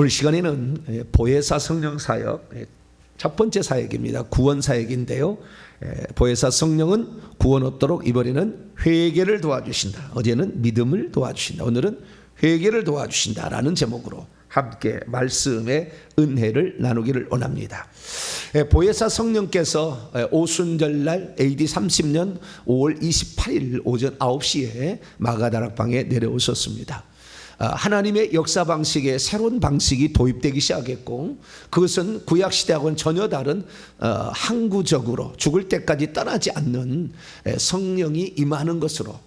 오늘 시간에는 보혜사 성령 사역 첫 번째 사역입니다. 구원 사역인데요. 보혜사 성령은 구원 얻도록 이번에는 회개를 도와주신다. 어제는 믿음을 도와주신다. 오늘은 회개를 도와주신다라는 제목으로 함께 말씀의 은혜를 나누기를 원합니다. 보혜사 성령께서 오순절날 AD 30년 5월 28일 오전 9시에 마가다락방에 내려오셨습니다. 하나님의 역사 방식에 새로운 방식이 도입되기 시작했고, 그것은 구약시대하고는 전혀 다른 항구적으로 죽을 때까지 떠나지 않는 성령이 임하는 것으로,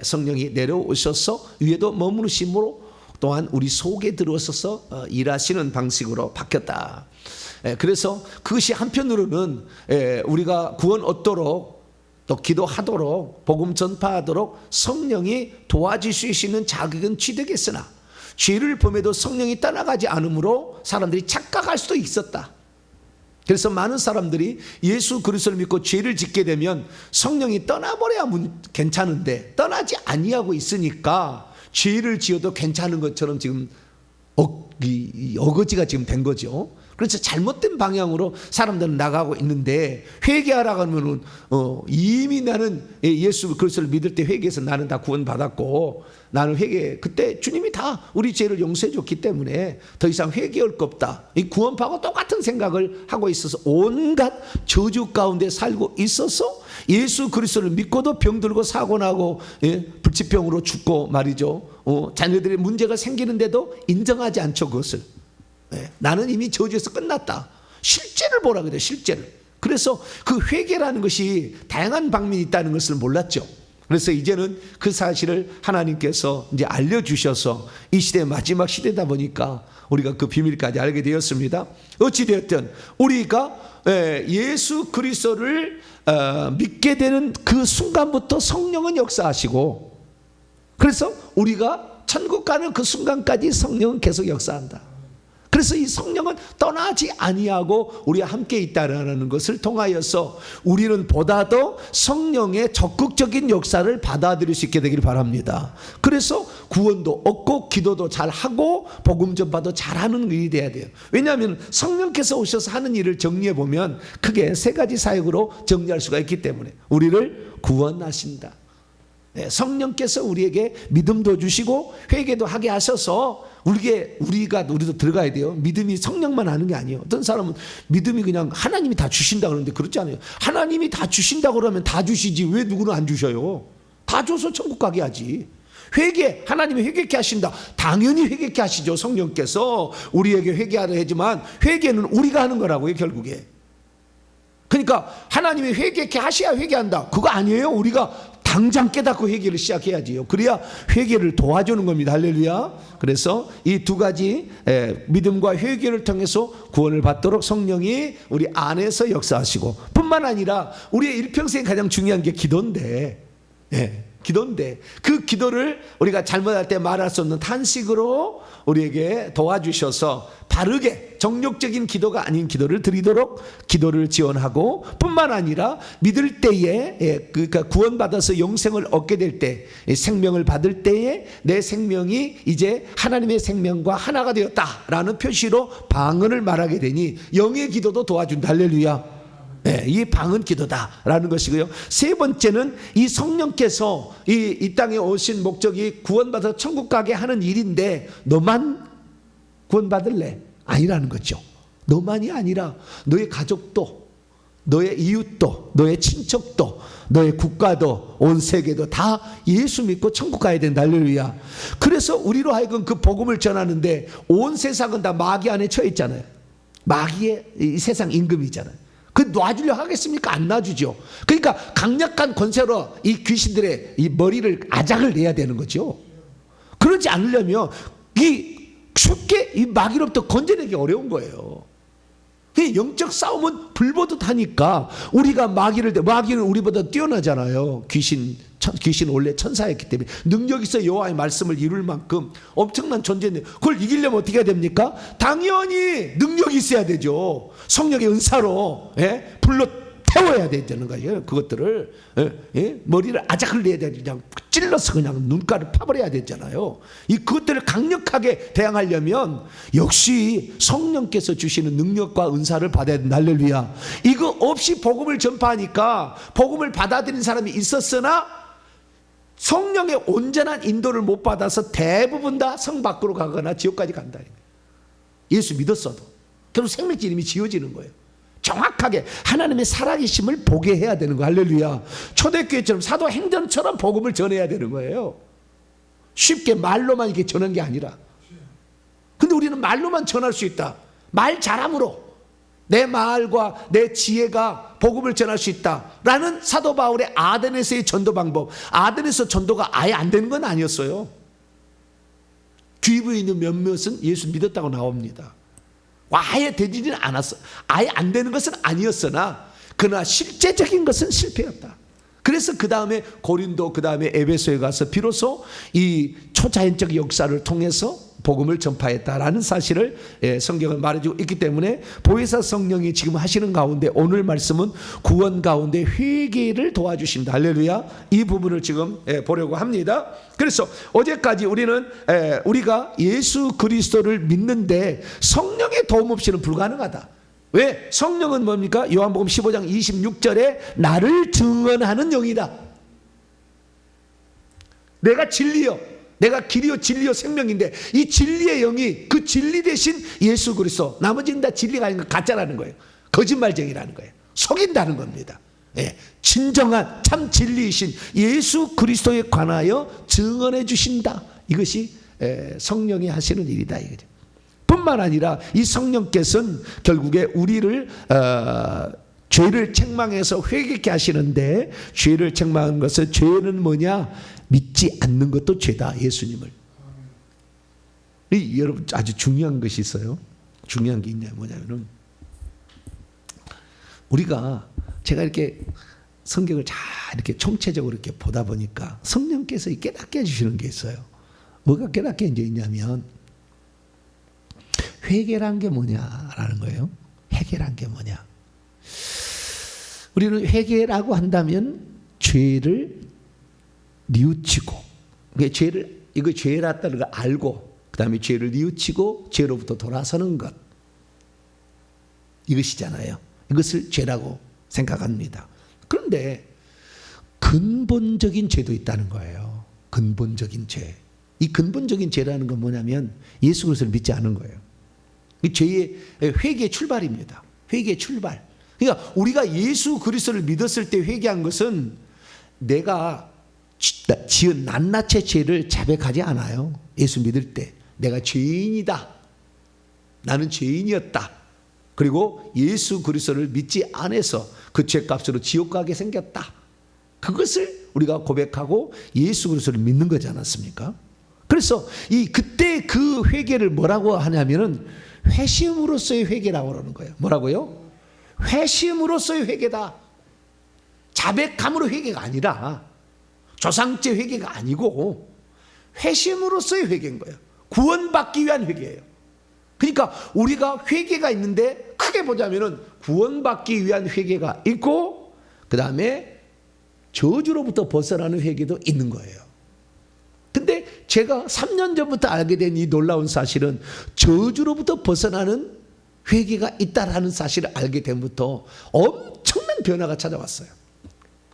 성령이 내려오셔서 위에도 머무르심으로 또한 우리 속에 들어서서 일하시는 방식으로 바뀌었다. 그래서 그것이 한편으로는 우리가 구원 얻도록 또 기도하도록 복음 전파하도록 성령이 도와주실 수 있는 자격은 취득했으나 죄를 범해도 성령이 떠나가지 않으므로 사람들이 착각할 수도 있었다. 그래서 많은 사람들이 예수 그리스도를 믿고 죄를 짓게 되면 성령이 떠나버려야 괜찮은데 떠나지 아니하고 있으니까 죄를 지어도 괜찮은 것처럼 지금 어거지가 지금 된 거죠. 그래서 잘못된 방향으로 사람들은 나가고 있는데, 회개하라고 하면은 이미 나는 예수 그리스도를 믿을 때 회개해서 나는 다 구원받았고, 나는 회개, 그때 주님이 다 우리 죄를 용서해 줬기 때문에 더 이상 회개할 거 없다, 이 구원파하고 똑같은 생각을 하고 있어서 온갖 저주 가운데 살고 있어서 예수 그리스도를 믿고도 병들고 사고나고 불치병으로 죽고 말이죠. 자녀들의 문제가 생기는데도 인정하지 않죠. 그것을 나는 이미 저주에서 끝났다, 실제를 보라 그래요. 실제를. 그래서 그 회개라는 것이 다양한 방면이 있다는 것을 몰랐죠. 그래서 이제는 그 사실을 하나님께서 이제 알려주셔서 이 시대 마지막 시대다 보니까 우리가 그 비밀까지 알게 되었습니다. 어찌되었든 우리가 예수 그리스도를 믿게 되는 그 순간부터 성령은 역사하시고, 그래서 우리가 천국 가는 그 순간까지 성령은 계속 역사한다. 그래서 이 성령은 떠나지 아니하고 우리와 함께 있다라는 것을 통하여서 우리는 보다 더 성령의 적극적인 역사를 받아들일 수 있게 되기를 바랍니다. 그래서 구원도 얻고 기도도 잘하고 복음 전파도 잘하는 일이 돼야 돼요. 왜냐하면 성령께서 오셔서 하는 일을 정리해 보면 크게 세 가지 사역으로 정리할 수가 있기 때문에 우리를 구원하신다. 성령께서 우리에게 믿음도 주시고 회개도 하게 하셔서 우리도 들어가야 돼요. 믿음이 성령만 하는 게 아니에요. 어떤 사람은 믿음이 그냥 하나님이 다 주신다 그러는데 그렇지 않아요. 하나님이 다 주신다 그러면 다 주시지 왜 누구는 안 주셔요? 다 줘서 천국 가게 하지. 회개, 하나님이 회개케 하신다. 당연히 회개케 하시죠. 성령께서 우리에게 회개하려 하지만 회개는 우리가 하는 거라고요, 결국에. 그러니까 하나님이 회개케 하셔야 회개한다, 그거 아니에요. 우리가 당장 깨닫고 회개를 시작해야지요. 그래야 회개를 도와주는 겁니다. 할렐루야. 그래서 이 두 가지 믿음과 회개를 통해서 구원을 받도록 성령이 우리 안에서 역사하시고, 뿐만 아니라 우리의 일평생 가장 중요한 게 기도인데, 기도인데 그 기도를 우리가 잘못할 때 말할 수 없는 탄식으로 우리에게 도와주셔서 바르게 정욕적인 기도가 아닌 기도를 드리도록 기도를 지원하고, 뿐만 아니라 믿을 때에 그러니까 구원받아서 영생을 얻게 될 때, 생명을 받을 때에 내 생명이 이제 하나님의 생명과 하나가 되었다라는 표시로 방언을 말하게 되니 영의 기도도 도와준다. 할렐루야. 이 방언 기도다라는 것이고요. 세 번째는 이 성령께서 이 땅에 오신 목적이 구원받아서 천국 가게 하는 일인데, 너만 구원받을래? 아니라는 거죠. 너만이 아니라 너의 가족도, 너의 이웃도, 너의 친척도, 너의 국가도, 온 세계도 다 예수 믿고 천국 가야 된다. 할렐루야. 그래서 우리로 하여금 그 복음을 전하는데 온 세상은 다 마귀 안에 처해 있잖아요. 마귀의 이 세상 임금이잖아요. 그 놔주려 하겠습니까? 안 놔주죠. 그러니까 강력한 권세로 이 귀신들의 이 머리를 아작을 내야 되는 거죠. 그러지 않으려면 쉽게 이 마귀로부터 건져내기 어려운 거예요. 영적 싸움은 불보듯 하니까 우리가 마귀는 우리보다 뛰어나잖아요. 귀신 원래 천사였기 때문에 능력 있어 여호와의 말씀을 이룰 만큼 엄청난 존재인데, 그걸 이기려면 어떻게 해야 됩니까? 당연히 능력이 있어야 되죠. 성령의 은사로 불로 태워야 되는 거예요. 그것들을 머리를 아작을 내야 되죠. 그냥 찔러서 그냥 눈가를 파버려야 되잖아요. 그것들을 강력하게 대항하려면 역시 성령께서 주시는 능력과 은사를 받아야 된다. 할렐루야. 이거 없이 복음을 전파하니까 복음을 받아들인 사람이 있었으나 성령의 온전한 인도를 못 받아서 대부분 다 성 밖으로 가거나 지옥까지 간다. 예수 믿었어도 결국 생명줄 이름이 지워지는 거예요. 정확하게 하나님의 살아계심을 보게 해야 되는 거예요. 할렐루야. 초대교회처럼 사도행전처럼 복음을 전해야 되는 거예요. 쉽게 말로만 이렇게 전한 게 아니라. 근데 우리는 말로만 전할 수 있다. 말 잘함으로 내 말과 내 지혜가 복음을 전할 수 있다라는 사도 바울의 아덴에서의 전도 방법. 아덴에서 전도가 아예 안 되는 건 아니었어요. 귀부에 있는 몇몇은 예수 믿었다고 나옵니다. 아예 되지는 않았어. 아예 안 되는 것은 아니었으나 그러나 실제적인 것은 실패였다. 그래서 그 다음에 고린도, 그 다음에 에베소에 가서 비로소 이 초자연적 역사를 통해서 복음을 전파했다라는 사실을 성경은 말해주고 있기 때문에 보혜사 성령이 지금 하시는 가운데 오늘 말씀은 구원 가운데 회개를 도와주신다. 할렐루야. 이 부분을 지금 보려고 합니다. 그래서 어제까지 우리가 예수 그리스도를 믿는데 성령의 도움 없이는 불가능하다. 왜? 성령은 뭡니까? 요한복음 15장 26절에 나를 증언하는 영이다. 내가 진리요, 내가 길이요 진리요 생명인데 이 진리의 영이 그 진리 대신 예수 그리스도, 나머지는 다 진리가 아닌 거 가짜라는 거예요. 거짓말쟁이라는 거예요. 속인다는 겁니다. 진정한 참 진리이신 예수 그리스도에 관하여 증언해 주신다. 이것이 성령이 하시는 일이다 이거죠. 뿐만 아니라 이 성령께서는 결국에 우리를 죄를 책망해서 회개케 하시는데, 죄를 책망하는 것은, 죄는 뭐냐? 믿지 않는 것도 죄다. 예수님을. 여러분 아주 중요한 것이 있어요. 중요한 게 있냐, 뭐냐면은 우리가, 제가 이렇게 성경을 잘 이렇게 총체적으로 이렇게 보다 보니까 성령께서 깨닫게 해주시는 게 있어요. 뭐가 깨닫게 이제 있냐면 회개란 게 뭐냐라는 거예요. 회개란 게 뭐냐? 우리는 회개라고 한다면 죄를 뉘우치고, 이거 죄라다는 걸 알고, 그 다음에 죄를 뉘우치고 죄로부터 돌아서는 것, 이것이잖아요. 이것을 죄라고 생각합니다. 그런데 근본적인 죄도 있다는 거예요. 근본적인 죄. 이 근본적인 죄라는 건 뭐냐면 예수 그리스도를 믿지 않은 거예요. 이 죄의 회개의 출발입니다. 회개의 출발. 그러니까 우리가 예수 그리스도를 믿었을 때 회개한 것은 내가 지은 낱낱의 죄를 자백하지 않아요. 예수 믿을 때 내가 죄인이다, 나는 죄인이었다, 그리고 예수 그리스도를 믿지 않아서 그 죄값으로 지옥 가게 생겼다, 그것을 우리가 고백하고 예수 그리스도를 믿는 거지 않았습니까? 그래서 그때 그 회개를 뭐라고 하냐면은 회심으로서의 회개라고 그러는 거예요. 뭐라고요? 회심으로서의 회개다. 자백함으로 회개가 아니라, 조상죄 회개가 아니고 회심으로서의 회개인 거예요. 구원받기 위한 회개예요. 그러니까 우리가 회개가 있는데 크게 보자면은 구원받기 위한 회개가 있고, 그 다음에 저주로부터 벗어나는 회개도 있는 거예요. 근데 제가 3년 전부터 알게 된 이 놀라운 사실은 저주로부터 벗어나는 회개가 있다라는 사실을 알게 된부터 엄청난 변화가 찾아왔어요.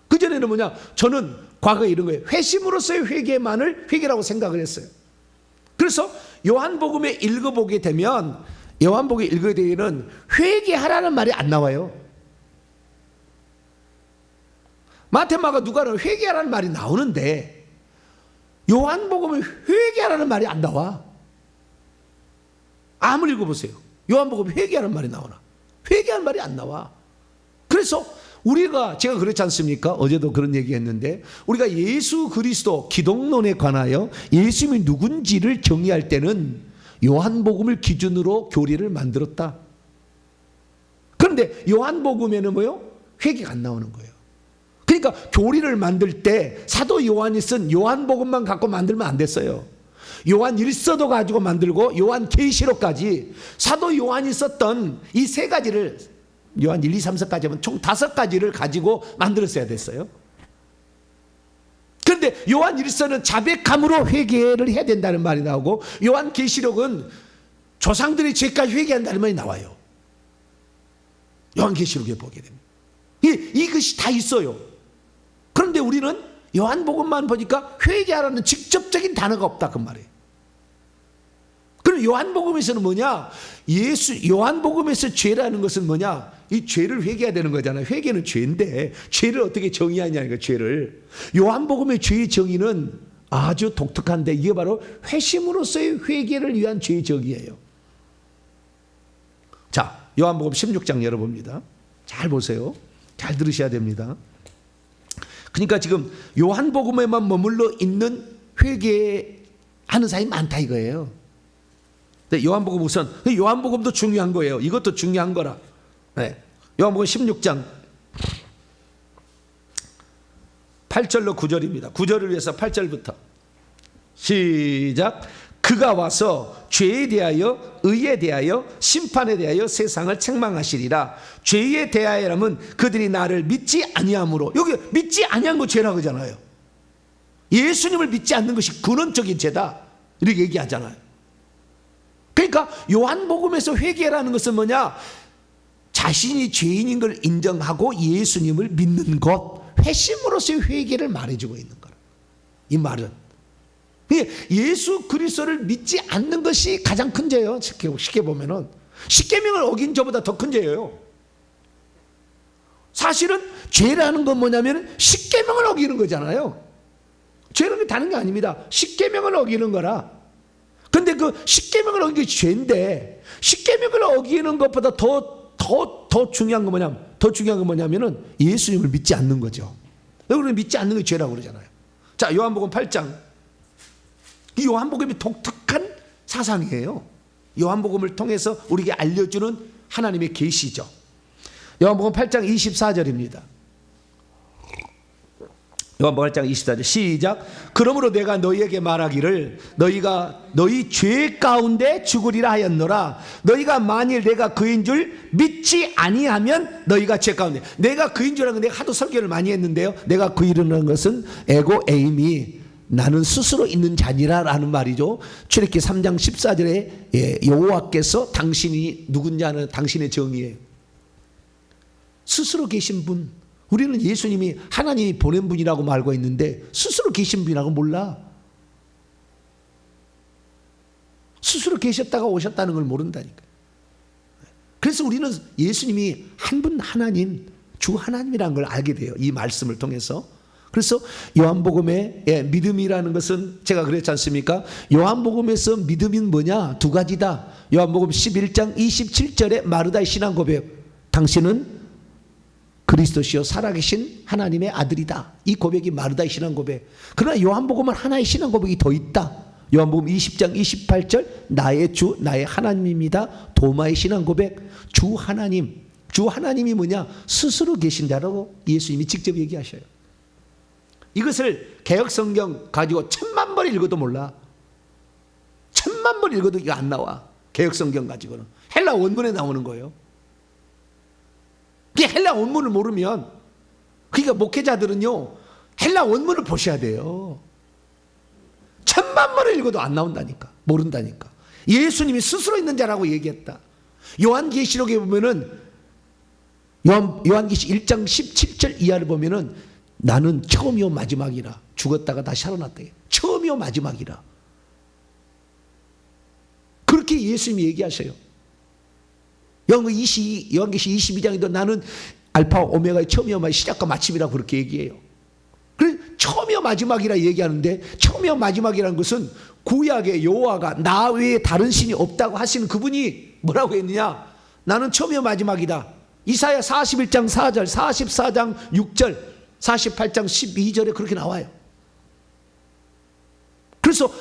그전에는 뭐냐? 저는 과거에 이런 거예요. 회심으로서의 회개만을 회개라고 생각을 했어요. 그래서 요한복음에 읽어보게 되면, 요한복음에 읽어야 되면 회개하라는 말이 안 나와요. 마태, 마가, 누가는 회개하라는 말이 나오는데 요한복음은 회개하라는 말이 안 나와. 아무리 읽어보세요. 요한복음에 회개하라는 말이 나오나? 회개하는 말이 안 나와. 그래서 제가 그렇지 않습니까? 어제도 그런 얘기 했는데, 우리가 예수 그리스도 기독론에 관하여 예수님이 누군지를 정의할 때는 요한복음을 기준으로 교리를 만들었다. 그런데 요한복음에는 뭐요? 회개가 안 나오는 거예요. 그러니까 교리를 만들 때 사도 요한이 쓴 요한복음만 갖고 만들면 안 됐어요. 요한 1서도 가지고 만들고 요한 계시록까지 사도 요한이 썼던 이 세 가지를, 요한 1, 2, 3, 4까지 하면 총 5가지를 가지고 만들었어야 됐어요. 그런데 근데 요한일서는 자백함으로 회개를 해야 된다는 말이 나오고, 요한계시록은 조상들의 죄까지 회개한다는 말이 나와요. 요한계시록에 보게 됩니다. 이것이 다 있어요. 그런데 우리는 요한복음만 보니까 회개하라는 직접적인 단어가 없다 그 말이에요. 그럼 요한복음에서는 뭐냐? 요한복음에서 죄라는 것은 뭐냐? 이 죄를 회개해야 되는 거잖아요. 회개는 죄인데 죄를 어떻게 정의하냐니까, 죄를. 요한복음의 죄의 정의는 아주 독특한데, 이게 바로 회심으로서의 회개를 위한 죄의 정의예요. 자, 요한복음 16장 열어봅니다. 잘 보세요. 잘 들으셔야 됩니다. 그러니까 지금 요한복음에만 머물러 있는 회개하는 사람이 많다 이거예요. 요한복음 우선, 요한복음도 중요한 거예요. 이것도 중요한 거라. 네. 요한복음 16장 8절로 9절입니다. 9절을 위해서 8절부터 시작. 그가 와서 죄에 대하여, 의에 대하여, 심판에 대하여 세상을 책망하시리라. 죄에 대하여라면 그들이 나를 믿지 아니함으로, 여기 믿지 아니한 거 죄라고 하잖아요. 예수님을 믿지 않는 것이 근원적인 죄다 이렇게 얘기하잖아요. 그러니까 요한복음에서 회개라는 것은 뭐냐? 자신이 죄인인 걸 인정하고 예수님을 믿는 것, 회심으로서의 회개를 말해주고 있는 거라. 이 말은 예수 그리스도를 믿지 않는 것이 가장 큰 죄예요. 쉽게 보면은 십계명을 어긴 죄보다 더 큰 죄예요. 사실은 죄라는 건 뭐냐면 십계명을 어기는 거잖아요. 죄는 다른 게 아닙니다. 십계명을 어기는 거라. 근데 그 십계명을 어기는 게 죄인데, 십계명을 어기는 것보다 더 중요한 건 뭐냐면, 뭐냐면은 예수님을 믿지 않는 거죠. 우리는 믿지 않는 게 죄라고 그러잖아요. 자, 요한복음 8장. 이 요한복음이 독특한 사상이에요. 요한복음을 통해서 우리에게 알려주는 하나님의 계시죠. 요한복음 8장 24절입니다. 요한복음 8장 24절 시작. 그러므로 내가 너희에게 말하기를 너희가 너희 죄 가운데 죽으리라 하였노라. 너희가 만일 내가 그인 줄 믿지 아니하면 너희가 죄 가운데. 내가 그인 줄 알고 내가 하도 설교를 많이 했는데요, 내가 그이라는 것은 에고 에임이 나는 스스로 있는 자니라 라는 말이죠. 출애굽기 3장 14절에 여호와께서 당신이 누군냐는 당신의 정의예요. 스스로 계신 분. 우리는 예수님이 하나님이 보낸 분이라고 알고 있는데 스스로 계신 분이라고 몰라. 스스로 계셨다가 오셨다는 걸 모른다니까. 그래서 우리는 예수님이 한 분 하나님, 주 하나님이라는 걸 알게 돼요. 이 말씀을 통해서. 그래서 요한복음의 믿음이라는 것은 제가 그랬지 않습니까? 요한복음에서 믿음이 뭐냐? 두 가지다. 요한복음 11장 27절에 마르다의 신앙 고백. 당신은 그리스도시요 살아계신 하나님의 아들이다. 이 고백이 마르다의 신앙 고백. 그러나 요한복음은 하나의 신앙 고백이 더 있다. 요한복음 20장 28절 나의 주 나의 하나님입니다. 도마의 신앙 고백. 주 하나님. 주 하나님이 뭐냐? 스스로 계신다라고 예수님이 직접 얘기하셔요. 이것을 개역성경 가지고 1000만 번 읽어도 몰라. 1000만 번 읽어도 이거 안 나와. 개역성경 가지고는. 헬라 원문에 나오는 거예요. 그 헬라 원문을 모르면, 그러니까 목회자들은요 헬라 원문을 보셔야 돼요. 1000만 번을 읽어도 안 나온다니까. 모른다니까. 예수님이 스스로 있는 자라고 얘기했다. 요한계시록에 보면은 요한계시 1장 17절 이하를 보면은 나는 처음이요 마지막이라. 죽었다가 다시 살아났다. 처음이요 마지막이라. 그렇게 예수님이 얘기하셔요. 요한계시 22장에도 나는 알파 오메가의 처음이요 마지막, 시작과 마침이라고 그렇게 얘기해요. 그래서 처음이요 마지막이라 얘기하는데, 처음이요 마지막이라는 것은 구약의 여호와가 나 외에 다른 신이 없다고 하시는 그분이 뭐라고 했느냐? 나는 처음이요 마지막이다. 이사야 41장 4절, 44장 6절, 48장 12절에 그렇게 나와요. 그래서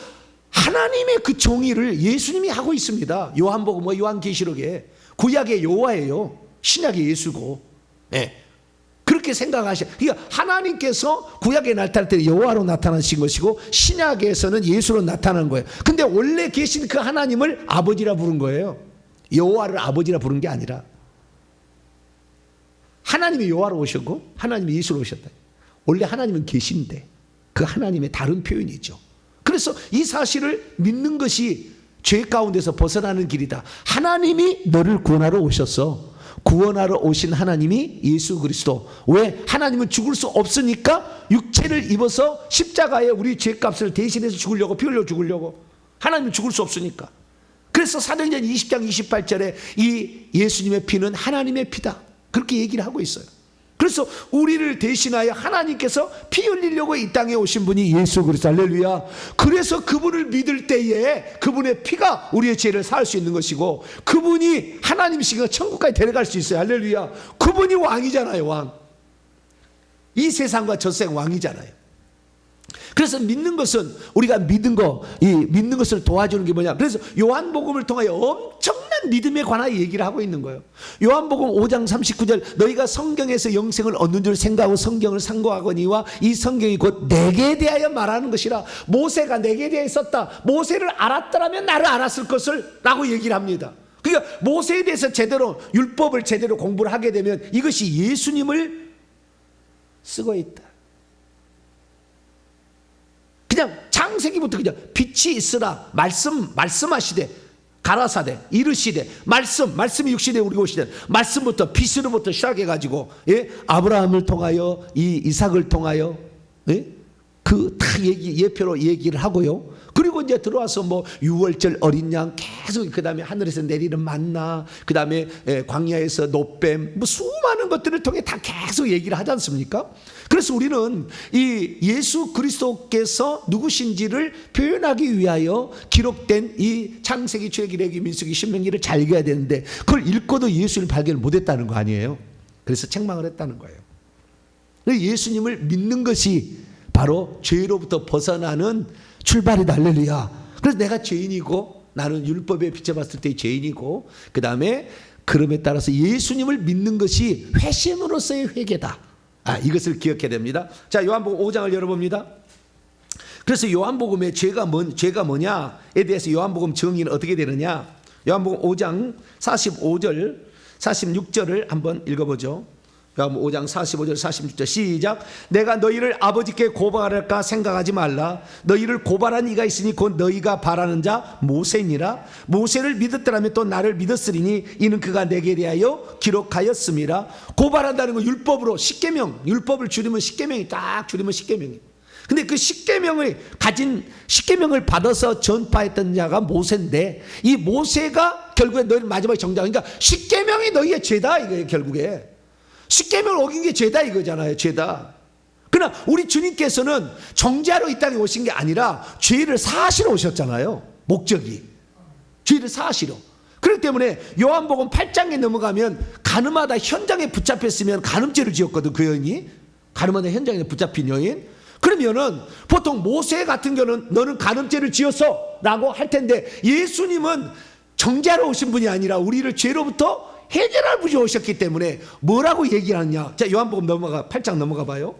하나님의 그 정의를 예수님이 하고 있습니다. 요한복음, 요한계시록에. 구약의 여호와예요. 신약의 예수고. 네. 그렇게 생각하셔. 그러니까 하나님께서 구약에 나타날 때 여호와로 나타나신 것이고 신약에서는 예수로 나타난 거예요. 근데 원래 계신 그 하나님을 아버지라 부른 거예요. 여호와를 아버지라 부른 게 아니라. 하나님이 여호와로 오셨고 하나님이 예수로 오셨다. 원래 하나님은 계신데 그 하나님의 다른 표현이죠. 그래서 이 사실을 믿는 것이 죄 가운데서 벗어나는 길이다. 하나님이 너를 구원하러 오셨어. 구원하러 오신 하나님이 예수 그리스도. 왜? 하나님은 죽을 수 없으니까 육체를 입어서 십자가에 우리 죄값을 대신해서 죽으려고, 피 흘려 죽으려고. 하나님은 죽을 수 없으니까. 그래서 사도행전 20장 28절에 이 예수님의 피는 하나님의 피다, 그렇게 얘기를 하고 있어요. 그래서 우리를 대신하여 하나님께서 피 흘리려고 이 땅에 오신 분이 예수 그리스도. 할렐루야. 그래서 그분을 믿을 때에 그분의 피가 우리의 죄를 사할 수 있는 것이고, 그분이 하나님이시니까 천국까지 데려갈 수 있어요. 할렐루야. 그분이 왕이잖아요. 왕. 이 세상과 저 세상 왕이잖아요. 그래서 믿는 것은, 우리가 믿는 거, 이 믿는 것을 도와주는 게 뭐냐. 그래서 요한복음을 통하여 엄청난 믿음에 관하여 얘기를 하고 있는 거예요. 요한복음 5장 39절, 너희가 성경에서 영생을 얻는 줄 생각하고 성경을 상고하거니와 이 성경이 곧 내게 대하여 말하는 것이라. 모세가 내게 대하여 썼다. 모세를 알았더라면 나를 알았을 것을 라고 얘기를 합니다. 그러니까 모세에 대해서 제대로, 율법을 제대로 공부를 하게 되면 이것이 예수님을 쓰고 있다. 그냥 창세기부터 그냥 빛이 있으라 말씀하시되 가라사대 이르시되 말씀이 육시대 우리 오시되 말씀부터 빛으로부터 시작해가지고, 예? 아브라함을 통하여 이 이삭을 통하여, 예? 그 다 예표로 얘기를 하고요. 그리고 이제 들어와서 뭐 유월절 어린 양 계속, 그 다음에 하늘에서 내리는 만나, 그 다음에 광야에서 노뱀, 뭐 수많은 것들을 통해 다 계속 얘기를 하지 않습니까? 그래서 우리는 이 예수 그리스도께서 누구신지를 표현하기 위하여 기록된 이 창세기, 출애굽기, 민수기, 신명기를 잘 읽어야 되는데, 그걸 읽고도 예수를 발견을 못했다는 거 아니에요? 그래서 책망을 했다는 거예요. 예수님을 믿는 것이 바로 죄로부터 벗어나는 출발이다. 할렐루야. 그래서 내가 죄인이고, 나는 율법에 비춰봤을 때 죄인이고, 그 다음에 그럼에 따라서 예수님을 믿는 것이 회심으로서의 회개다. 이것을 기억해야 됩니다. 자, 요한복음 5장을 열어봅니다. 그래서 요한복음의 죄가 뭐냐에 대해서 요한복음 정의는 어떻게 되느냐. 요한복음 5장 45절 46절을 한번 읽어보죠. 요한복음 5장 45절 46절 시작. 내가 너희를 아버지께 고발할까 생각하지 말라. 너희를 고발한 이가 있으니 곧 너희가 바라는 자 모세니라. 모세를 믿었더라면 또 나를 믿었으리니 이는 그가 내게 대하여 기록하였음이라. 고발한다는 건 율법으로, 십계명, 율법을 줄이면 십계명이, 딱 줄이면 십계명이. 근데 그 십계명을 받아서 전파했던 자가 모세인데, 이 모세가 결국에 너희를 마지막에 정장, 그러니까 십계명이 너희의 죄다 이거예요. 결국에 십계명을 어긴 게 죄다 이거잖아요. 죄다. 그러나 우리 주님께서는 정죄하러 이 땅에 오신 게 아니라 죄를 사하시러 오셨잖아요. 목적이 죄를 사하시러. 그렇기 때문에 요한복음 8장에 넘어가면 가늠하다 현장에 붙잡혔으면 간음죄를 지었거든. 그 여인이 가늠하다 현장에 붙잡힌 여인. 그러면은 보통 모세 같은 경우는 너는 간음죄를 지었어 라고 할 텐데, 예수님은 정죄하러 오신 분이 아니라 우리를 죄로부터 해결할 분이 오셨기 때문에 뭐라고 얘기하느냐. 자, 요한복음 8장 넘어가 봐요.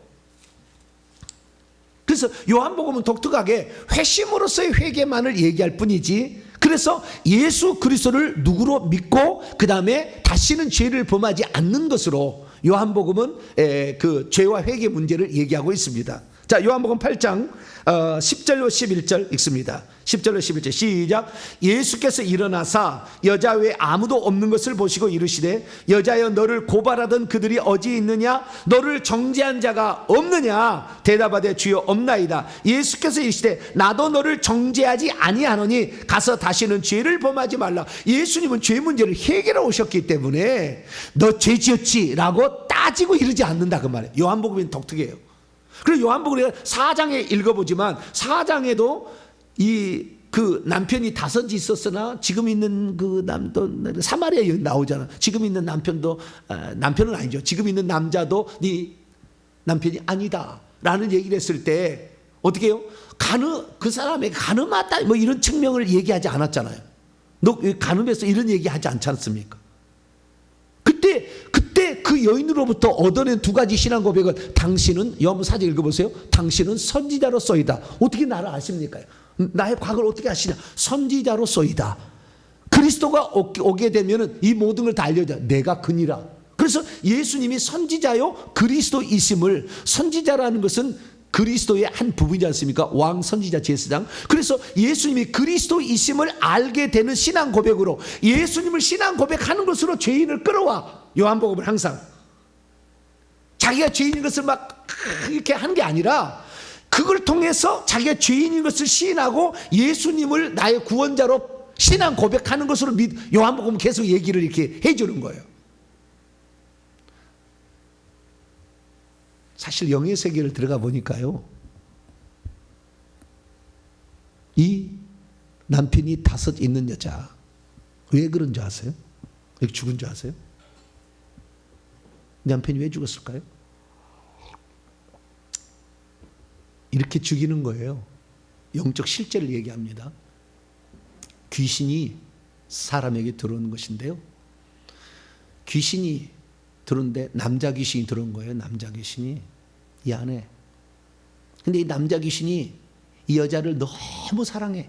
그래서 요한복음은 독특하게 회심으로서의 회개만을 얘기할 뿐이지, 그래서 예수 그리스도를 누구로 믿고 그 다음에 다시는 죄를 범하지 않는 것으로 요한복음은 그 죄와 회개 문제를 얘기하고 있습니다. 자, 요한복음 8장 10절로 11절 읽습니다. 10절로 11절 시작. 예수께서 일어나사 여자 외에 아무도 없는 것을 보시고 이르시되 여자여 너를 고발하던 그들이 어디 있느냐? 너를 정죄한 자가 없느냐? 대답하되 주여 없나이다. 예수께서 이르시되 나도 너를 정죄하지 아니하노니 가서 다시는 죄를 범하지 말라. 예수님은 죄 문제를 해결해 오셨기 때문에 너 죄 지었지? 라고 따지고 이르지 않는다 그 말이에요. 요한복음은 독특해요. 그리고 요한복음을 4장에 읽어보지만 4장에도 그 남편이 5이 있었으나 지금 있는 그 사마리아 여인 나오잖아. 지금 있는 남편도 남편은 아니죠. 지금 있는 남자도 네 남편이 아니다 라는 얘기를 했을 때 어떻게 해요? 그 사람에게 간음하다 뭐 이런 측면을 얘기하지 않았잖아요. 너 간음해서 이런 얘기하지 않지 않습니까? 그때 그 여인으로부터 얻어낸 2가지 신앙 고백은, 당신은, 요한복음 4장 읽어보세요. 당신은 선지자로서이다. 어떻게 나를 아십니까? 나의 과거를 어떻게 아시냐? 선지자로서이다. 그리스도가 오게 되면 이 모든 걸 다 알려줘. 내가 그니라. 그래서 예수님이 선지자요 그리스도이심을, 선지자라는 것은 그리스도의 한 부분이지 않습니까? 왕, 선지자, 제사장. 그래서 예수님이 그리스도이심을 알게 되는 신앙 고백으로, 예수님을 신앙 고백하는 것으로 죄인을 끌어와. 요한복음은 항상 자기가 죄인인 것을 막 이렇게 하는 게 아니라 그걸 통해서 자기가 죄인인 것을 시인하고 예수님을 나의 구원자로 신앙 고백하는 것으로 요한복음은 계속 얘기를 이렇게 해주는 거예요. 사실 영의 세계를 들어가 보니까요, 이 남편이 5 있는 여자 왜 그런 줄 아세요? 왜 죽은 줄 아세요? 남편이 왜 죽었을까요? 이렇게 죽이는 거예요. 영적 실제를 얘기합니다. 귀신이 사람에게 들어오는 것인데요, 귀신이 들어오는데 남자 귀신이 들어온 거예요. 남자 귀신이 이 안에. 근데 이 남자 귀신이 이 여자를 너무 사랑해.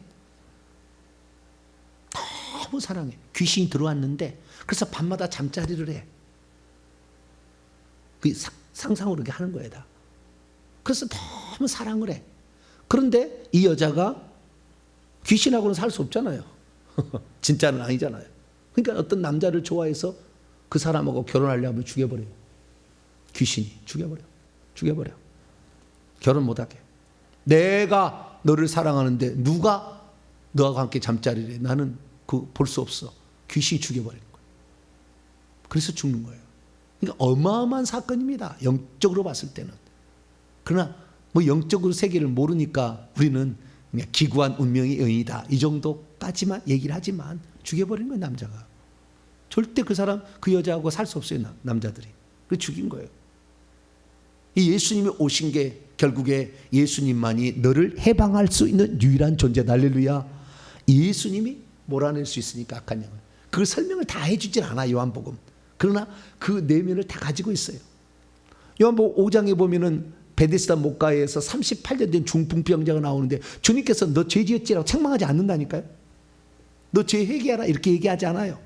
너무 사랑해. 귀신이 들어왔는데 그래서 밤마다 잠자리를 해. 그 상상으로 이렇게 하는 거예요, 다. 그래서 너무 사랑을 해. 그런데 이 여자가 귀신하고는 살 수 없잖아요. 진짜는 아니잖아요. 그러니까 어떤 남자를 좋아해서 그 사람하고 결혼하려면 죽여버려요. 귀신이 죽여버려. 결혼 못하게. 내가 너를 사랑하는데 누가 너하고 함께 잠자리를 해. 나는 그거 볼 수 없어. 귀신이 죽여버리는 거예요. 그래서 죽는 거예요. 그러니까 어마어마한 사건입니다, 영적으로 봤을 때는. 그러나 뭐 영적으로 세계를 모르니까 우리는 그냥 기구한 운명의 여인이다, 이 정도까지만 얘기를 하지만 죽여버린 거예요, 남자가. 절대 그 사람, 그 여자하고 살 수 없어요, 남자들이. 그래서 죽인 거예요. 이 예수님이 오신 게 결국에 예수님만이 너를 해방할 수 있는 유일한 존재다. 할렐루야. 예수님이 몰아낼 수 있으니까, 악한 영을. 그 설명을 다 해주질 않아, 요한복음. 그러나 그 내면을 다 가지고 있어요. 요한복음 5장에 보면은 베데스다 목가에서 38년 된 중풍병자가 나오는데 주님께서 너 죄 지었지라고 책망하지 않는다니까요. 너 죄 회개하라 이렇게 얘기하지 않아요.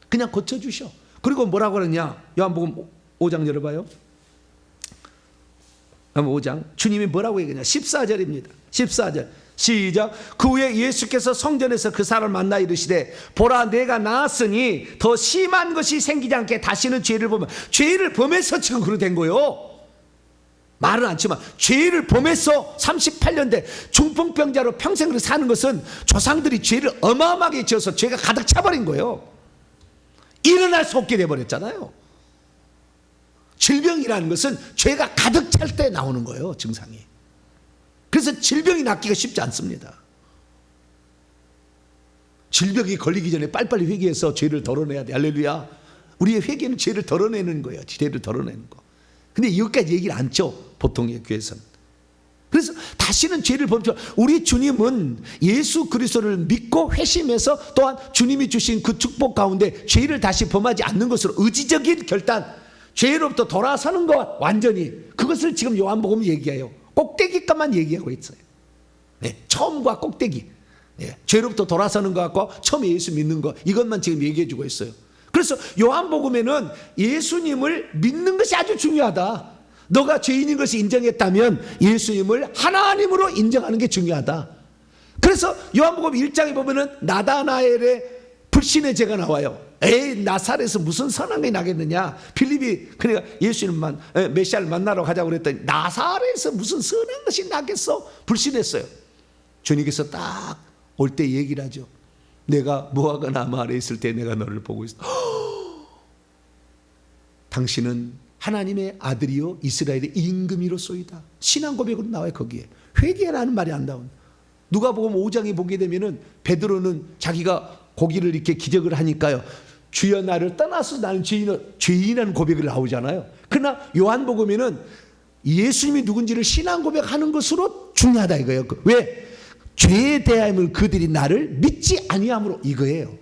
그냥 고쳐주셔. 그리고 뭐라고 그러냐, 요한복음 5장 열어봐요. 5장 주님이 뭐라고 얘기하냐, 14절입니다 14절 시작. 그 후에 예수께서 성전에서 그 사람을 만나 이르시되 보라, 내가 나았으니 더 심한 것이 생기지 않게 다시는 죄를 범해서 지금 그렇게 된 거예요. 말은 않지만 죄를 범해서 38년 된 중풍병자로 평생 그렇게 사는 것은 조상들이 죄를 어마어마하게 지어서 죄가 가득 차버린 거예요. 일어날 수 없게 돼버렸잖아요. 질병이라는 것은 죄가 가득 찰 때 나오는 거예요, 증상이. 그래서 질병이 낫기가 쉽지 않습니다. 질병이 걸리기 전에 빨리빨리 회개해서 죄를 덜어내야 돼. 할렐루야. 우리의 회개는 죄를 덜어내는 거예요. 죄를 덜어내는 거. 근데 여기까지 얘기를 안 쳐, 보통의 교회에서는. 그래서 다시는 죄를 범치. 우리 주님은 예수 그리스도를 믿고 회심해서 또한 주님이 주신 그 축복 가운데 죄를 다시 범하지 않는 것으로 의지적인 결단, 죄로부터 돌아서는 것, 완전히 그것을 지금 요한복음이 얘기해요. 꼭대기값만 얘기하고 있어요. 네, 처음과 꼭대기. 네, 죄로부터 돌아서는 것 같고 처음에 예수 믿는 것, 이것만 지금 얘기해 주고 있어요. 그래서 요한복음에는 예수님을 믿는 것이 아주 중요하다. 너가 죄인인 것을 인정했다면 예수님을 하나님으로 인정하는 게 중요하다. 그래서 요한복음 1장에 보면은 나다나엘의 불신의 죄가 나와요. 에이, 나사렛에서 무슨 선한 게 나겠느냐. 필립이 그러니까 예수님만 메시아를 만나러 가자고 그랬더니 나사렛에서 무슨 선한 것이 나겠어? 불신했어요. 주님께서 딱 올 때 얘기를 하죠. 내가 모아가 나무 아래 있을 때 내가 너를 보고 있어. 당신은 하나님의 아들이요 이스라엘의 임금이로소이다. 신앙 고백으로 나와요. 거기에 회개라는 말이 안 나온. 누가복음 5장에 보게 되면은 베드로는 자기가 고기를 이렇게 기적을 하니까요, 주여 나를 떠나서 나는 죄인이라는 고백을 나오잖아요. 그러나 요한복음에는 예수님이 누군지를 신앙 고백하는 것으로 중요하다 이거예요. 왜? 죄에 대함을 그들이 나를 믿지 아니함으로, 이거예요.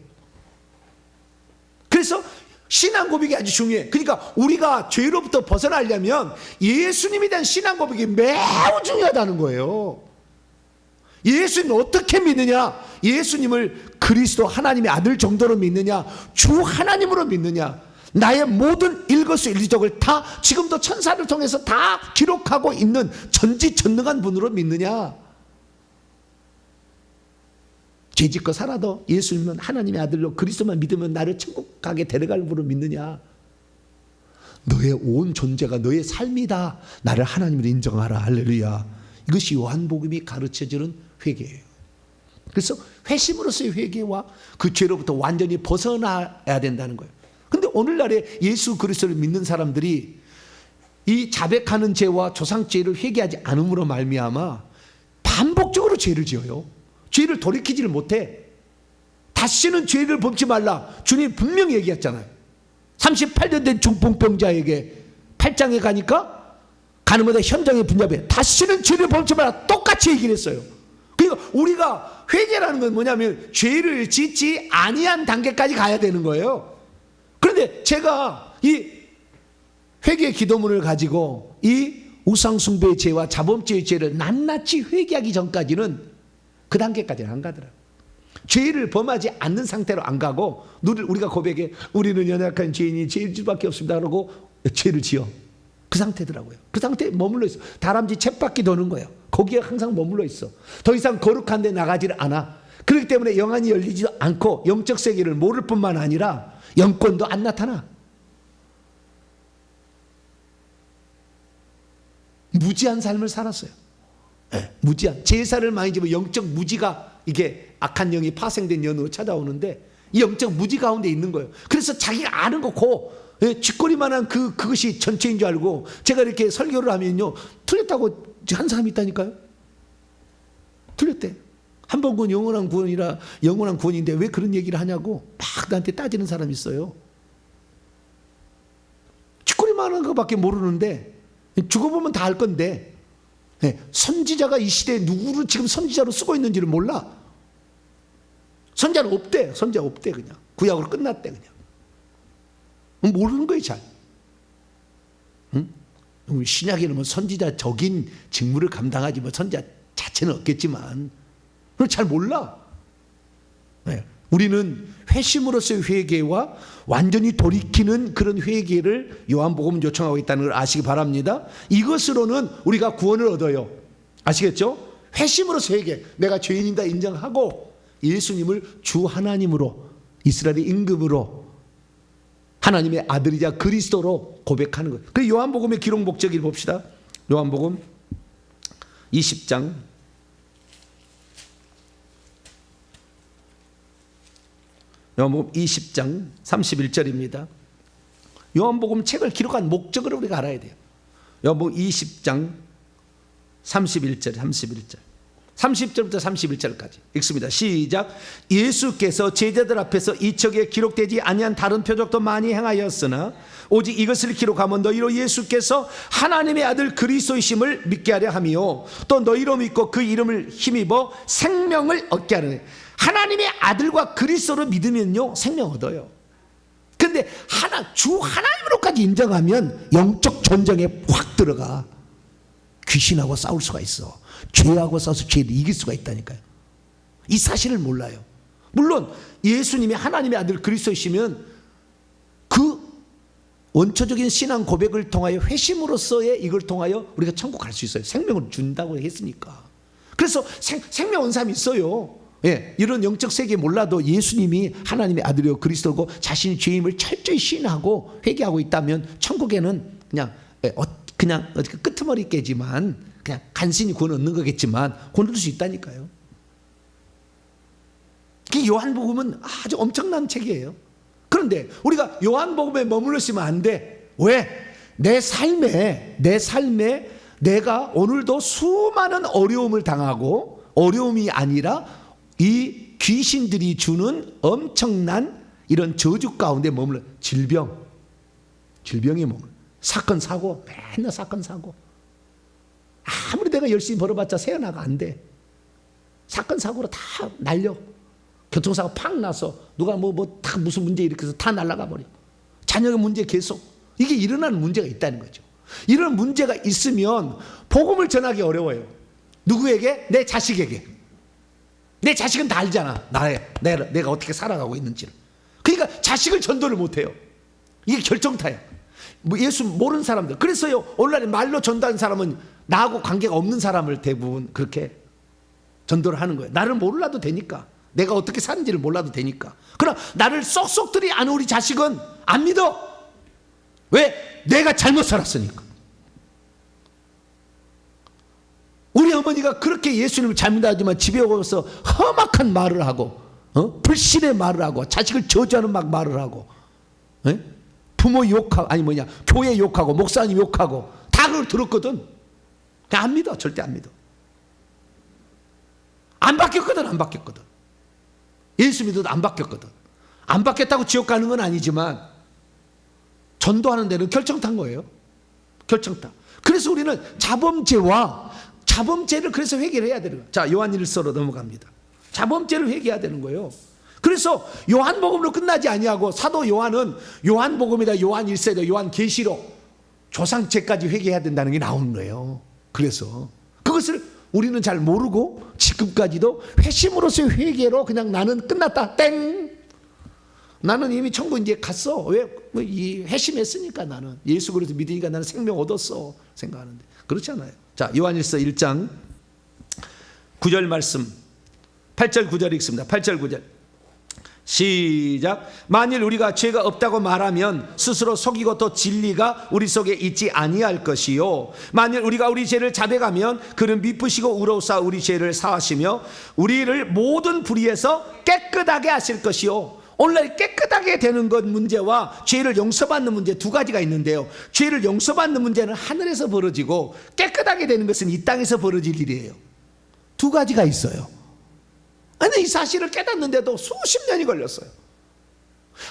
그래서 신앙 고백이 아주 중요해. 그러니까 우리가 죄로부터 벗어나려면 예수님에 대한 신앙 고백이 매우 중요하다는 거예요. 예수님 어떻게 믿느냐? 예수님을 그리스도 하나님의 아들 정도로 믿느냐? 주 하나님으로 믿느냐? 나의 모든 일거수일투족을 다 지금도 천사를 통해서 다 기록하고 있는 전지전능한 분으로 믿느냐? 죄짓고 살아도 예수 믿으면 하나님의 아들로 그리스도만 믿으면 나를 천국 가게 데려갈 분으로 믿느냐? 너의 온 존재가 너의 삶이다. 나를 하나님으로 인정하라. 할렐루야. 이것이 요한복음이 가르쳐주는 회개예요. 그래서 회심으로서의 회개와 그 죄로부터 완전히 벗어나야 된다는 거예요. 근데 오늘날에 예수 그리스도를 믿는 사람들이 이 자백하는 죄와 조상죄를 회개하지 않음으로 말미암아 반복적으로 죄를 지어요. 죄를 돌이키지를 못해. 다시는 죄를 범치 말라. 주님 분명히 얘기했잖아요. 38년 된 중풍병자에게 8장에 가니까 가늠하다 현장에 분잡해 다시는 죄를 범치 말라. 똑같이 얘기를 했어요. 그러니까 우리가 회개라는 건 뭐냐면 죄를 짓지 아니한 단계까지 가야 되는 거예요. 그런데 제가 이 회개 기도문을 가지고 이 우상숭배의 죄와 자범죄의 죄를 낱낱이 회개하기 전까지는 그 단계까지는 안 가더라고요. 죄를 범하지 않는 상태로 안 가고 우리가 고백해 우리는 연약한 죄인이 죄일 수밖에 없습니다 그러고 죄를 지어. 그 상태더라고요. 그 상태에 머물러 있어. 다람쥐 쳇바퀴 도는 거예요. 거기에 항상 머물러 있어. 더 이상 거룩한 데 나가지를 않아. 그렇기 때문에 영안이 열리지도 않고 영적 세계를 모를 뿐만 아니라 영권도 안 나타나. 무지한 삶을 살았어요. 네, 무지한. 제사를 많이 지면 영적 무지가 이게 악한 영이 파생된 연으로 찾아오는데 이 영적 무지 가운데 있는 거예요. 그래서 자기가 아는 거 쥐꼬리만한 그것이 전체인 줄 알고 제가 이렇게 설교를 하면요 틀렸다고 한 사람이 있다니까요. 틀렸대. 한 번 구원 영원한 구원이라 영원한 구원인데 왜 그런 얘기를 하냐고 막 나한테 따지는 사람이 있어요. 쥐꼬리만한 거밖에 모르는데 죽어보면 다 알 건데 선지자가 이 시대에 누구를 지금 선지자로 쓰고 있는지를 몰라. 선지자는 없대. 선지자 없대. 그냥 구약으로 끝났대. 그냥 모르는 거예요. 잘. 응? 신약에는 뭐 선지자적인 직무를 감당하지 뭐 선지자 자체는 없겠지만 잘 몰라. 네. 우리는 회심으로서의 회개와 완전히 돌이키는 그런 회개를 요한복음은 요청하고 있다는 걸 아시기 바랍니다. 이것으로는 우리가 구원을 얻어요. 아시겠죠? 회심으로서 회개. 내가 죄인이다 인정하고 예수님을 주 하나님으로 이스라엘의 임금으로 하나님의 아들이자 그리스도로 고백하는 것. 그 요한복음의 기록 목적을 봅시다. 요한복음 20장 31절입니다. 요한복음 책을 기록한 목적을 우리가 알아야 돼요. 요한복음 20장 31절 30절부터 31절까지 읽습니다. 시작. 예수께서 제자들 앞에서 이 책에 기록되지 아니한 다른 표적도 많이 행하였으나 오직 이것을 기록하면 너희로 예수께서 하나님의 아들 그리스도이심을 믿게 하려 함이요 또 너희로 믿고 그 이름을 힘입어 생명을 얻게 하려니. 하나님의 아들과 그리스도를 믿으면요 생명 얻어요. 근데 주 하나님으로까지 인정하면 영적 전쟁에 확 들어가. 귀신하고 싸울 수가 있어. 죄하고 싸워서 죄를 이길 수가 있다니까요. 이 사실을 몰라요. 물론 예수님이 하나님의 아들 그리스도이시면 그 원초적인 신앙 고백을 통하여 회심으로서의 이걸 통하여 우리가 천국 갈 수 있어요. 생명을 준다고 했으니까. 그래서 생명 얻은 사람이 있어요. 예, 이런 영적 세계 몰라도 예수님이 하나님의 아들이요 그리스도고 자신이 죄임을 철저히 시인하고 회개하고 있다면 천국에는 그냥 끄트머리 깨지만 그냥 간신히 구원 얻는 거겠지만 구원 얻을 수 있다니까요. 요한복음은 아주 엄청난 책이에요. 그런데 우리가 요한복음에 머물러 있으면 안 돼. 왜? 내 삶에 내가 오늘도 수많은 어려움을 당하고 어려움이 아니라 이 귀신들이 주는 엄청난 이런 저주 가운데 머물러. 질병에 머물러. 사건 사고 맨날 사건 사고. 아무리 내가 열심히 벌어봤자 세어나가 안 돼. 사건 사고로 다 날려. 교통사고 팍 나서 누가 다 무슨 문제 일으켜서 다 날아가 버려. 자녀의 문제 계속. 이게 일어나는 문제가 있다는 거죠. 이런 문제가 있으면 복음을 전하기 어려워요. 누구에게? 내 자식에게. 내 자식은 다 알잖아. 내가 어떻게 살아가고 있는지를. 그러니까 자식을 전도를 못해요. 이게 결정타야. 뭐 예수 모르는 사람들. 그래서요, 오늘날에 말로 전도하는 사람은 나하고 관계가 없는 사람을 대부분 그렇게 전도를 하는 거예요. 나를 몰라도 되니까. 내가 어떻게 사는지를 몰라도 되니까. 그러나 나를 쏙쏙들이 아는 우리 자식은 안 믿어. 왜? 내가 잘못 살았으니까. 우리 어머니가 그렇게 예수님을 잘 믿하지만 집에 오면서 험악한 말을 하고, 불신의 말을 하고, 자식을 저주하는 막 말을 하고, 부모 욕하고, 교회 욕하고, 목사님 욕하고, 다 그걸 들었거든. 그냥 안 믿어. 절대 안 믿어. 안 바뀌었거든. 예수 믿어도 안 바뀌었거든. 안 바뀌었다고 지옥 가는 건 아니지만 전도하는 데는 결정탄 거예요. 결정탄. 그래서 우리는 자범죄를 그래서 회개를 해야 되는 거예요. 자, 요한일서로 넘어갑니다. 자범죄를 회개해야 되는 거예요. 그래서 요한복음으로 끝나지 아니하고 사도 요한은 요한복음이다, 요한일서다, 요한계시록 조상죄까지 회개해야 된다는 게 나오는 거예요. 그래서 그것을 우리는 잘 모르고 지금까지도 회심으로서의 회개로 그냥 나는 끝났다. 땡. 나는 이미 천국 이제 갔어. 왜? 이 회심했으니까 나는 예수 그리스도 믿으니까 나는 생명 얻었어 생각하는데 그렇지 않아요. 자, 요한일서 1장 9절 말씀 8절 9절 읽습니다. 8절 9절 시작. 만일 우리가 죄가 없다고 말하면 스스로 속이고 또 진리가 우리 속에 있지 아니할 것이요, 만일 우리가 우리 죄를 자백하면 그는 미쁘시고 의로우사 우리 죄를 사하시며 우리를 모든 불의에서 깨끗하게 하실 것이요. 오늘날 깨끗하게 되는 것 문제와 죄를 용서받는 문제 두 가지가 있는데요, 죄를 용서받는 문제는 하늘에서 벌어지고 깨끗하게 되는 것은 이 땅에서 벌어질 일이에요. 두 가지가 있어요. 아니, 이 사실을 깨닫는데도 수십 년이 걸렸어요.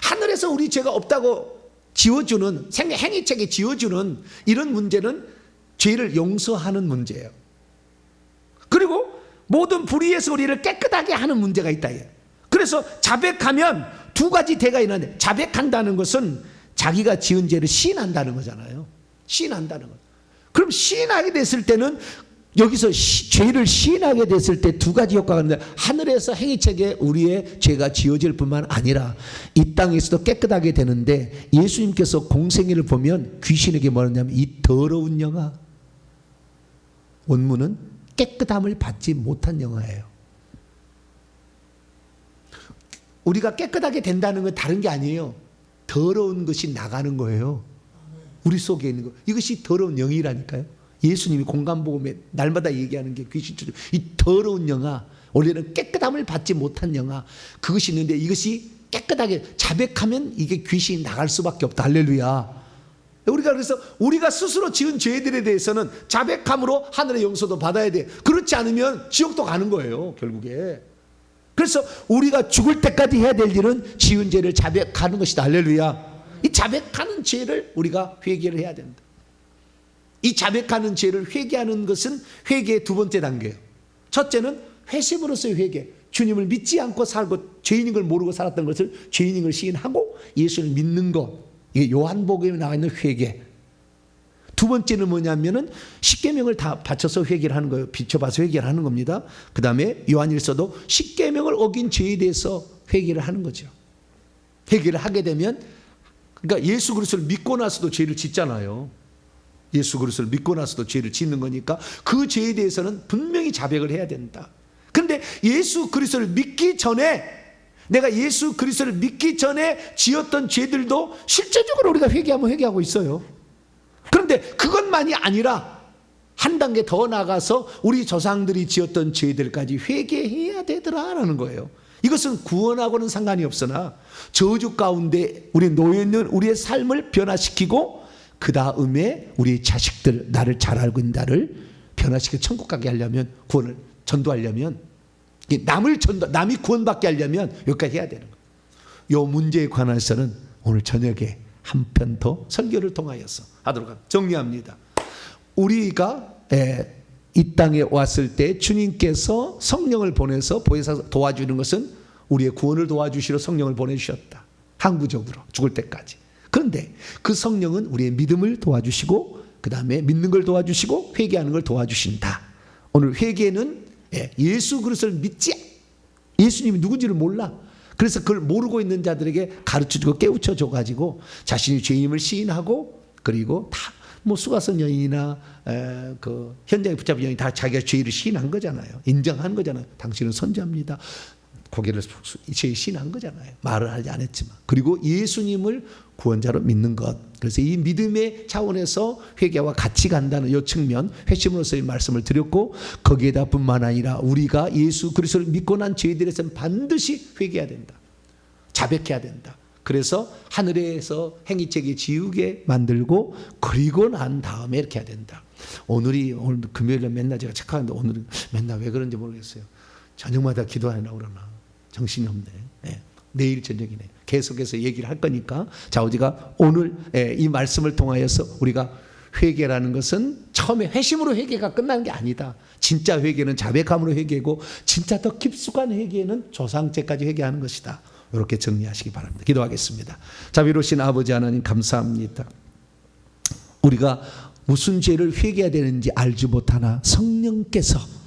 하늘에서 우리 죄가 없다고 지워주는, 행위책에 지워주는 이런 문제는 죄를 용서하는 문제예요. 그리고 모든 불의에서 우리를 깨끗하게 하는 문제가 있다. 그래서 자백하면 두 가지 대가 있는데, 자백한다는 것은 자기가 지은 죄를 시인한다는 거잖아요. 시인한다는 것. 그럼 시인하게 됐을 때는 여기서 죄를 시인하게 됐을 때 두 가지 효과가 있는데, 하늘에서 행위책에 우리의 죄가 지어질 뿐만 아니라 이 땅에서도 깨끗하게 되는데, 예수님께서 공생애를 보면 귀신에게 뭐냐면 이 더러운 영아, 원문은 깨끗함을 받지 못한 영아예요. 우리가 깨끗하게 된다는 건 다른 게 아니에요. 더러운 것이 나가는 거예요. 우리 속에 있는 거. 이것이 더러운 영이라니까요. 예수님이 공간복음에 날마다 얘기하는 게 귀신처럼 이 더러운 영아, 원래는 깨끗함을 받지 못한 영아, 그것이 있는데 이것이 깨끗하게 자백하면 이게 귀신이 나갈 수밖에 없다. 할렐루야. 그래서 우리가 스스로 지은 죄들에 대해서는 자백함으로 하늘의 용서도 받아야 돼. 그렇지 않으면 지옥도 가는 거예요, 결국에. 그래서 우리가 죽을 때까지 해야 될 일은 지은 죄를 자백하는 것이다. 할렐루야. 이 자백하는 죄를 우리가 회개를 해야 된다. 이 자백하는 죄를 회개하는 것은 회개의 두 번째 단계예요. 첫째는 회심으로서의 회개. 주님을 믿지 않고 살고 죄인인 걸 모르고 살았던 것을 죄인인 걸 시인하고 예수를 믿는 것. 이게 요한복음에 나와 있는 회개. 두 번째는 뭐냐면은 십계명을 다 바쳐서 회개를 하는 거예요. 비춰봐서 회개를 하는 겁니다. 그 다음에 요한일서도 십계명을 어긴 죄에 대해서 회개를 하는 거죠. 회개를 하게 되면, 그러니까 예수 그리스도를 믿고 나서도 죄를 짓잖아요. 예수 그리스도를 믿고 나서도 죄를 짓는 거니까 그 죄에 대해서는 분명히 자백을 해야 된다. 그런데 예수 그리스도를 믿기 전에, 내가 예수 그리스도를 믿기 전에 지었던 죄들도 실제적으로 우리가 회개하면 회개하고 있어요. 그런데 그것만이 아니라 한 단계 더 나가서 우리 조상들이 지었던 죄들까지 회개해야 되더라라는 거예요. 이것은 구원하고는 상관이 없으나 저주 가운데 우리 놓여있는 우리의 삶을 변화시키고, 그 다음에 우리 자식들, 나를 잘 알고 있는 나를 변화시켜 천국 가게 하려면, 구원을 전도하려면, 남이 구원받게 하려면 여기까지 해야 되는 거예요. 이 문제에 관해서는 오늘 저녁에 한 편 더 설교를 통하여서 하도록 합니다. 정리합니다. 우리가 이 땅에 왔을 때 주님께서 성령을 보내서 도와주는 것은 우리의 구원을 도와주시러 성령을 보내주셨다. 항구적으로 죽을 때까지. 그런데 그 성령은 우리의 믿음을 도와주시고, 그 다음에 믿는 걸 도와주시고 회개하는 걸 도와주신다. 오늘 회개는 예수 그리스도를 믿지, 예수님이 누군지를 몰라. 그래서 그걸 모르고 있는 자들에게 가르쳐주고 깨우쳐줘가지고 자신이 죄임을 시인하고, 그리고 다 뭐 수가성 여인이나 그 현장에 붙잡힌 여인이 다 자기가 죄를 시인한 거잖아요. 인정한 거잖아요. 당신은 선지자입니다. 고개를 죄 시인한 거잖아요. 말을 하지 않았지만. 그리고 예수님을 구원자로 믿는 것. 그래서 이 믿음의 차원에서 회개와 같이 간다는 이 측면, 회심으로서의 말씀을 드렸고, 거기에다 뿐만 아니라 우리가 예수 그리스도를 믿고 난 죄들에서는 반드시 회개해야 된다. 자백해야 된다. 그래서 하늘에서 행위책에 지우게 만들고, 그리고 난 다음에 이렇게 해야 된다. 오늘 금요일에 맨날 제가 체크하는데, 오늘은 맨날 왜 그런지 모르겠어요. 저녁마다 기도하려고 그러나 정신이 없네. 네. 내일 저녁이네. 계속해서 얘기를 할 거니까 자오지가 오늘 이 말씀을 통하여서 우리가 회개라는 것은 처음에 회심으로 회개가 끝나는 게 아니다. 진짜 회개는 자백함으로 회개고, 진짜 더 깊숙한 회개는 조상죄까지 회개하는 것이다. 이렇게 정리하시기 바랍니다. 기도하겠습니다. 자비로우신 아버지 하나님, 감사합니다. 우리가 무슨 죄를 회개해야 되는지 알지 못하나 성령께서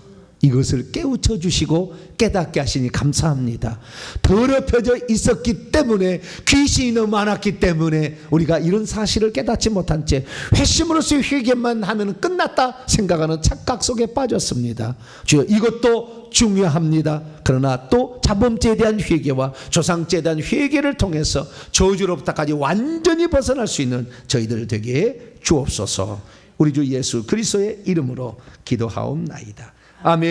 이것을 깨우쳐 주시고 깨닫게 하시니 감사합니다. 더럽혀져 있었기 때문에, 귀신이 너무 많았기 때문에 우리가 이런 사실을 깨닫지 못한 채 회심으로서의 회개만 하면 끝났다 생각하는 착각 속에 빠졌습니다. 주여, 이것도 중요합니다. 그러나 또 자범죄에 대한 회개와 조상죄에 대한 회개를 통해서 저주로부터까지 완전히 벗어날 수 있는 저희들 되게 주옵소서. 우리 주 예수 그리스도의 이름으로 기도하옵나이다. 아멘.